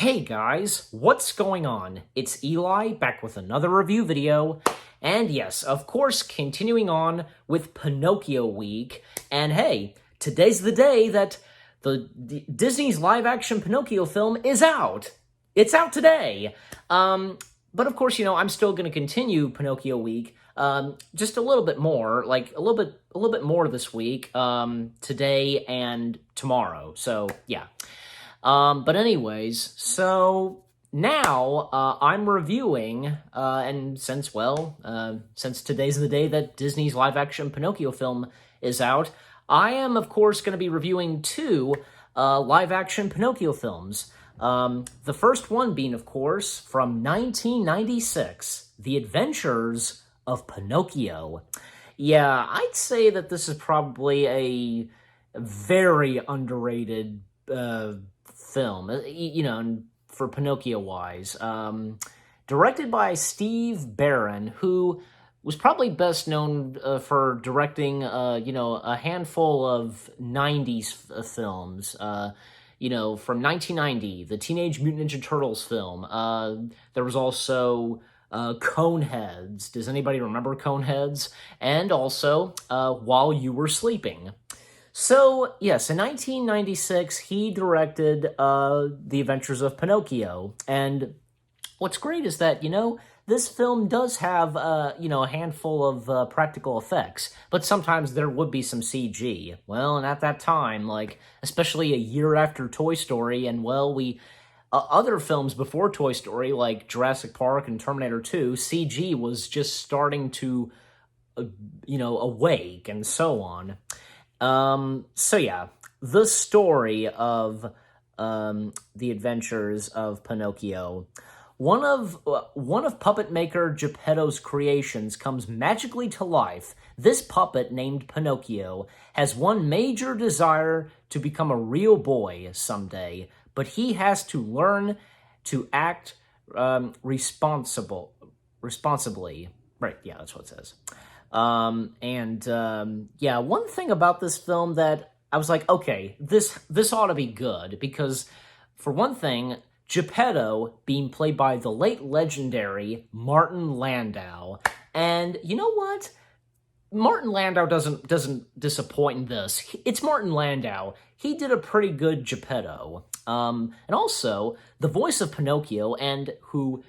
Hey guys, what's going on? It's Eli, back with another review video, and yes, of course, continuing on with Pinocchio Week, and hey, today's the day that Disney's live-action Pinocchio film is out! It's out today! But of course, I'm still going to continue Pinocchio Week, just a little bit more, like a little bit more this week, today and tomorrow, so yeah. But anyways, so now I'm reviewing, and since today's the day that Disney's live-action Pinocchio film is out, I am, of course, going to be reviewing two live-action Pinocchio films. The first one being, of course, from 1996, The Adventures of Pinocchio. Yeah, I'd say that this is probably a very underrated film, for Pinocchio-wise. Directed by Steve Barron, who was probably best known for directing, a handful of 90s films. From 1990, the Teenage Mutant Ninja Turtles film. There was also Coneheads. Does anybody remember Coneheads? And also While You Were Sleeping. So, yes, in 1996, he directed The Adventures of Pinocchio, and what's great is that, this film does have, a handful of practical effects, but sometimes there would be some CG. Well, and at that time, especially a year after Toy Story, and, other films before Toy Story, like Jurassic Park and Terminator 2, CG was just starting to, awake, and so on. So yeah, the story of The Adventures of Pinocchio. One of puppet maker Geppetto's creations comes magically to life. This puppet, named Pinocchio, has one major desire to become a real boy someday, but he has to learn to act responsibly. Right, yeah, that's what it says. One thing about this film that I was like, okay, this ought to be good, because, for one thing, Geppetto being played by the late legendary Martin Landau, and you know what? Martin Landau doesn't disappoint in this. It's Martin Landau. He did a pretty good Geppetto. And also, the voice of Pinocchio, and who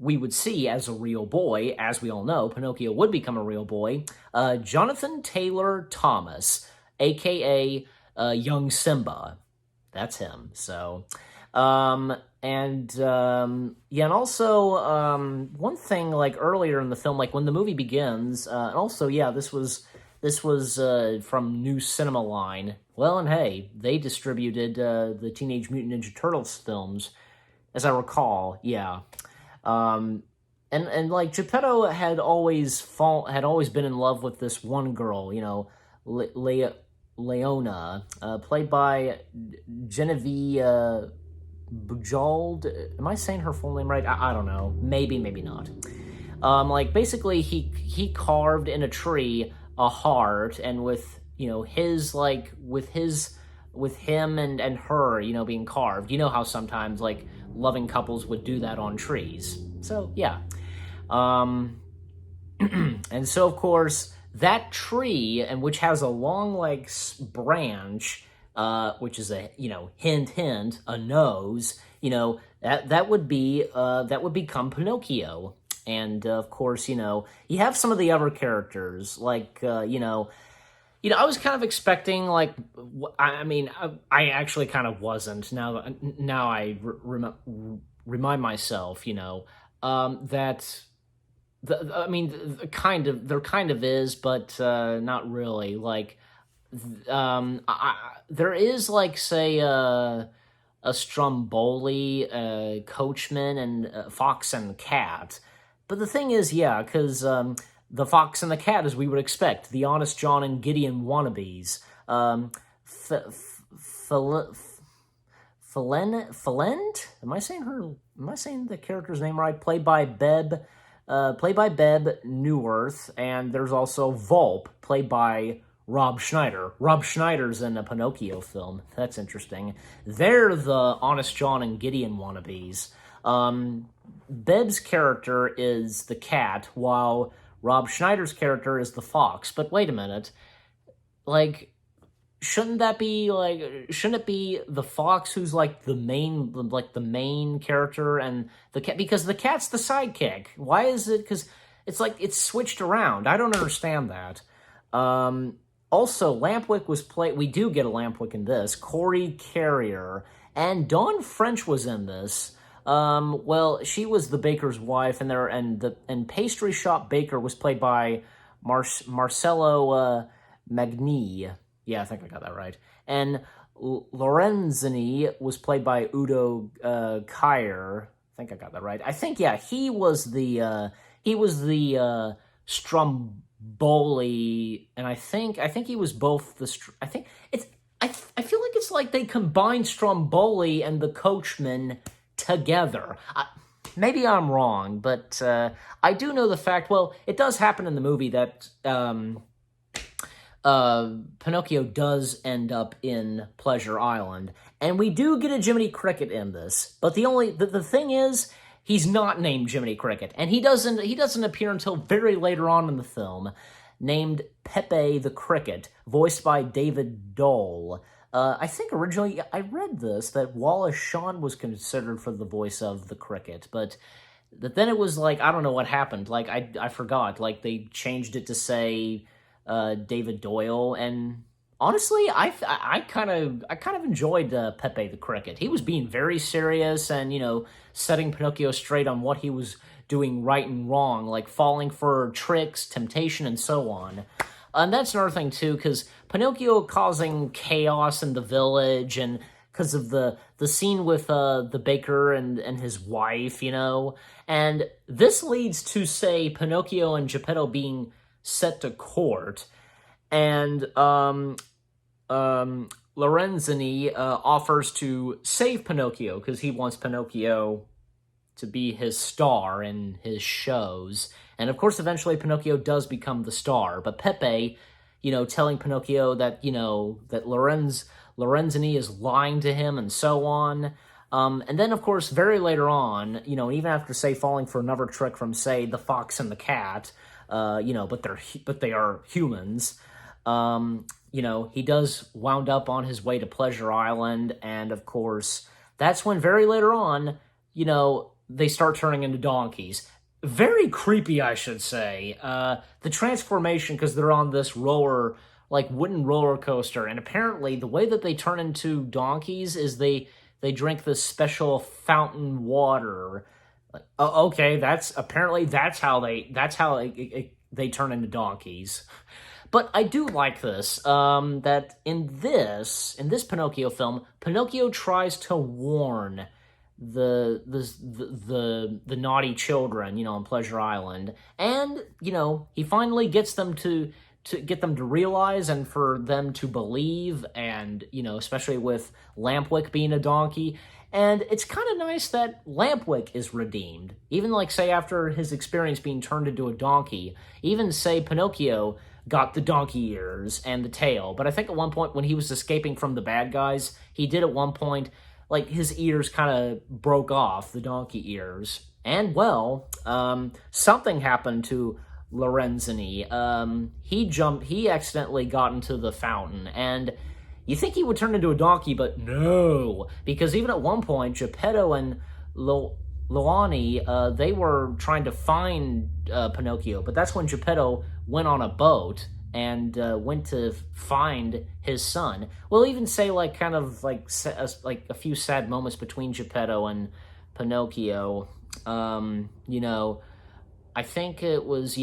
we would see as a real boy, as we all know, Pinocchio would become a real boy, Jonathan Taylor Thomas, a.k.a. Young Simba. That's him, so... and also, one thing, earlier in the film, when the movie begins, and also, yeah, this was from New Cinema Line. Well, and hey, they distributed, the Teenage Mutant Ninja Turtles films, as I recall, yeah. And Geppetto had always been in love with this one girl, Leona, played by Genevieve Bujold. Am I saying her full name right? I don't know. Maybe not. Basically, he carved in a tree a heart, and with him and her, being carved. You know how sometimes, loving couples would do that on trees. So, yeah. And so, of course, that tree, and which has a long, branch, which is a, hint, a nose, that would become Pinocchio. And, of course, you have some of the other characters, I was kind of expecting, I actually kind of wasn't. Now I remind myself, that, there kind of is, but not really. There is, say, a Stromboli, Coachman, and Fox and the Cat. But the thing is, yeah, because the Fox and the Cat, as we would expect, the Honest John and Gideon wannabes. Phalent? Am I saying the character's name right? Played by Beb Newirth, and there's also Volp, played by Rob Schneider. Rob Schneider's in a Pinocchio film. That's interesting. They're the Honest John and Gideon wannabes. Beb's character is the cat, while Rob Schneider's character is the fox. But wait a minute. Like, shouldn't it be the fox who's like the main character, and the cat, because the cat's the sidekick? Why is it? Because it's like it's switched around. I don't understand that. Also, Lampwick was played. We do get a Lampwick in this. Corey Carrier and Dawn French was in this. Well, she was the baker's wife, and pastry shop baker was played by Marcello Magni. Yeah, I think I got that right. And Lorenzini was played by Udo Kier. I think I got that right. I think, yeah, he was the Stromboli, and I think he was both I feel like it's like they combined Stromboli and the Coachman together. Maybe I'm wrong, but I do know the fact. Well, it does happen in the movie that Pinocchio does end up in Pleasure Island, and we do get a Jiminy Cricket in this. But the thing is, he's not named Jiminy Cricket, and he doesn't appear until very later on in the film, named Pepe the Cricket, voiced by David Dole. I think originally I read this that Wallace Shawn was considered for the voice of the cricket, but then it was like, I don't know what happened. Like I forgot. Like they changed it to say David Doyle, and honestly, I kind of enjoyed Pepe the Cricket. He was being very serious and, setting Pinocchio straight on what he was doing right and wrong, like falling for tricks, temptation, and so on. And that's another thing, too, because Pinocchio causing chaos in the village, and because of the scene with the baker and his wife, and this leads to, say, Pinocchio and Geppetto being set to court, and Lorenzini offers to save Pinocchio because he wants Pinocchio to be his star in his shows. And of course, eventually Pinocchio does become the star. But Pepe, telling Pinocchio that, that Lorenzini is lying to him and so on. And then, of course, very later on, even after, say, falling for another trick from, say, the fox and the cat, but they are humans. He does wound up on his way to Pleasure Island, and of course, that's when very later on, they start turning into donkeys. Very creepy, I should say. The transformation, because they're on this wooden roller coaster, and apparently the way that they turn into donkeys is they drink this special fountain water. Okay, that's how they turn into donkeys. But I do like this, that in this Pinocchio film, Pinocchio tries to warn the naughty children, on Pleasure Island, and he finally gets them to get them to realize and for them to believe, and especially with Lampwick being a donkey. And it's kind of nice that Lampwick is redeemed, even say after his experience being turned into a donkey. Even say Pinocchio got the donkey ears and the tail, but I think at one point when he was escaping from the bad guys, he did at one point, his ears kind of broke off, the donkey ears. And, well, something happened to Lorenzini. He accidentally got into the fountain, and you think he would turn into a donkey, but no, because even at one point, Geppetto and Loani, they were trying to find Pinocchio, but that's when Geppetto went on a boat and went to find his son. We'll even say a few sad moments between Geppetto and Pinocchio. I think it was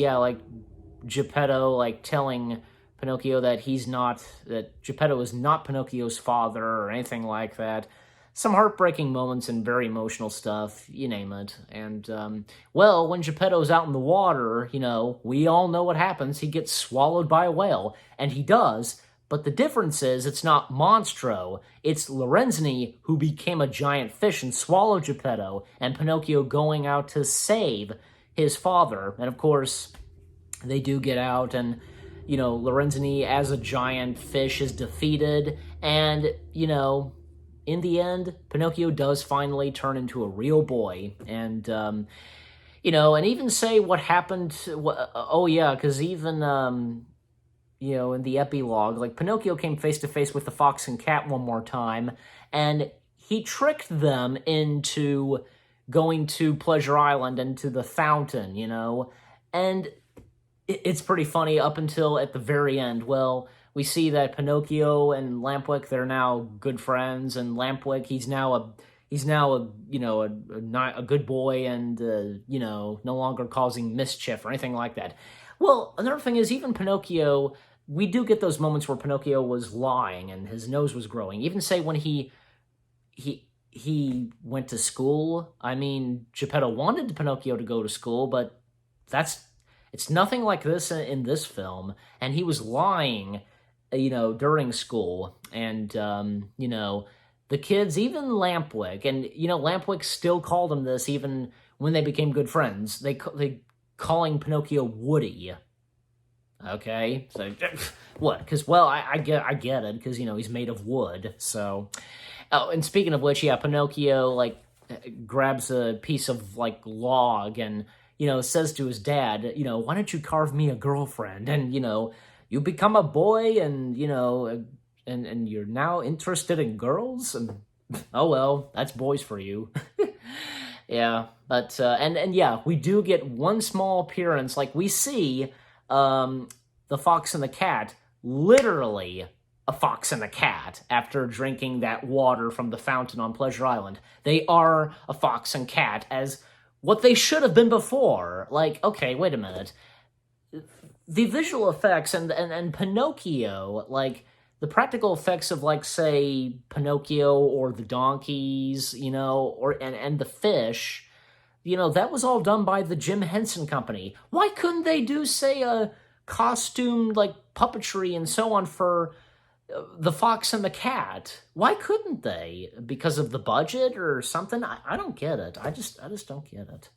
Geppetto telling Pinocchio that Geppetto is not Pinocchio's father or anything like that. Some heartbreaking moments and very emotional stuff, you name it. And, when Geppetto's out in the water, we all know what happens. He gets swallowed by a whale, and he does. But the difference is it's not Monstro. It's Lorenzini who became a giant fish and swallowed Geppetto, and Pinocchio going out to save his father. And, of course, they do get out, and Lorenzini as a giant fish is defeated, and, in the end, Pinocchio does finally turn into a real boy, and, and even say what happened, oh yeah, because even, in the epilogue, like, Pinocchio came face to face with the fox and cat one more time, and he tricked them into going to Pleasure Island and to the fountain, and it's pretty funny up until at the very end. Well, we see that Pinocchio and Lampwick, they're now good friends, and Lampwick, he's now a good boy and no longer causing mischief or anything like that. Well, another thing is, even Pinocchio, we do get those moments where Pinocchio was lying and his nose was growing. Even say when he went to school. I mean, Geppetto wanted Pinocchio to go to school, but it's nothing like this in this film. And he was lying, during school. And, the kids, even Lampwick, and, Lampwick still called him this even when they became good friends. They calling Pinocchio Woody. Okay, so what? Because, well, I get it, because, he's made of wood, so... Oh, and speaking of which, yeah, Pinocchio, grabs a piece of, log and, says to his dad, why don't you carve me a girlfriend? And, you become a boy and, and you're now interested in girls? And, oh, well, that's boys for you. Yeah, but, and yeah, we do get one small appearance. We see the fox and the cat, literally a fox and a cat, after drinking that water from the fountain on Pleasure Island. They are a fox and cat as what they should have been before. Okay, wait a minute. The visual effects and Pinocchio, the practical effects of, say, Pinocchio or the donkeys, and the fish, that was all done by the Jim Henson Company. Why couldn't they do, say, a costumed, puppetry and so on for the fox and the cat? Why couldn't they? Because of the budget or something? I don't get it. I just don't get it.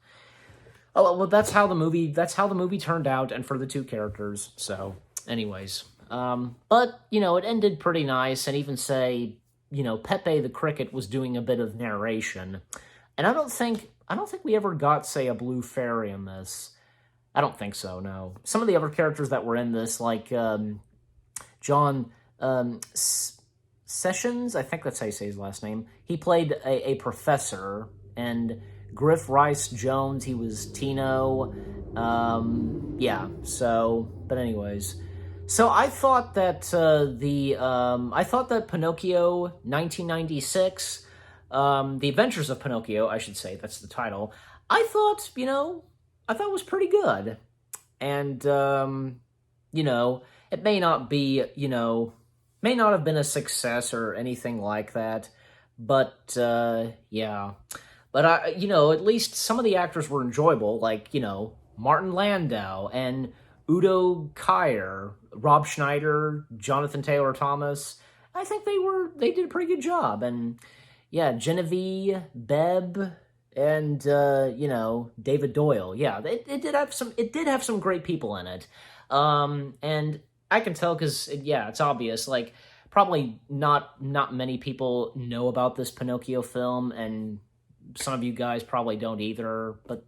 Oh, well, that's how the movie turned out, and for the two characters. So, anyways, but it ended pretty nice, and even say, Pepe the Cricket was doing a bit of narration, and I don't think we ever got, say, a blue fairy in this. I don't think so. No, some of the other characters that were in this, John Sessions, I think that's how you say his last name. He played a professor, and Griff Rice Jones, he was Tino. Yeah. So, but anyways, so I thought that Pinocchio 1996, The Adventures of Pinocchio, I should say, that's the title. I thought it was pretty good, and it may not be, may not have been a success or anything like that, but, yeah. But, at least some of the actors were enjoyable, Martin Landau and Udo Kier, Rob Schneider, Jonathan Taylor Thomas. I think they did a pretty good job, and, yeah, Genevieve, Bebb, and, David Doyle. Yeah, it did have some great people in it, and I can tell because, yeah, it's obvious, probably not many people know about this Pinocchio film, and some of you guys probably don't either, but,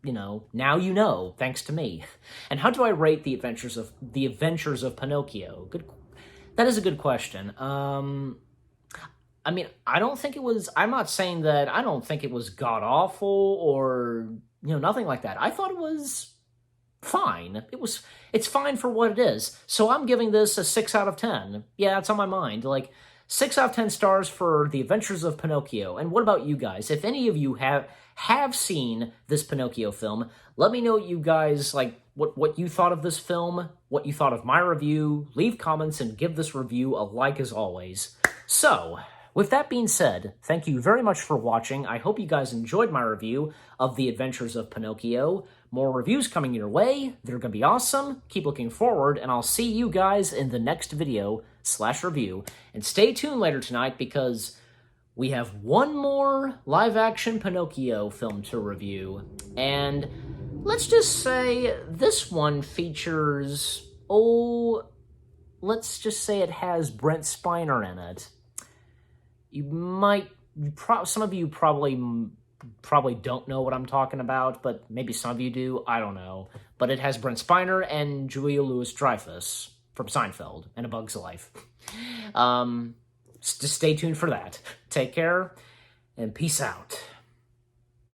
now you know, thanks to me. And how do I rate The Adventures of Pinocchio? That is a good question. I mean, I'm not saying that I don't think it was god-awful or, nothing like that. I thought it was fine. It's fine for what it is. So I'm giving this a 6 out of 10. Yeah, it's on my mind. 6 out of 10 stars for The Adventures of Pinocchio. And what about you guys? If any of you have seen this Pinocchio film, let me know what you guys, what you thought of this film, what you thought of my review. Leave comments and give this review a like as always. So, with that being said, thank you very much for watching. I hope you guys enjoyed my review of The Adventures of Pinocchio. More reviews coming your way. They're going to be awesome. Keep looking forward, and I'll see you guys in the next video/review. And stay tuned later tonight because we have one more live-action Pinocchio film to review. And let's just say this one features, let's just say it has Brent Spiner in it. Some of you probably don't know what I'm talking about, but maybe some of you do. I don't know. But it has Brent Spiner and Julia Louis-Dreyfus from Seinfeld and A Bug's Life. Just stay tuned for that. Take care, and peace out.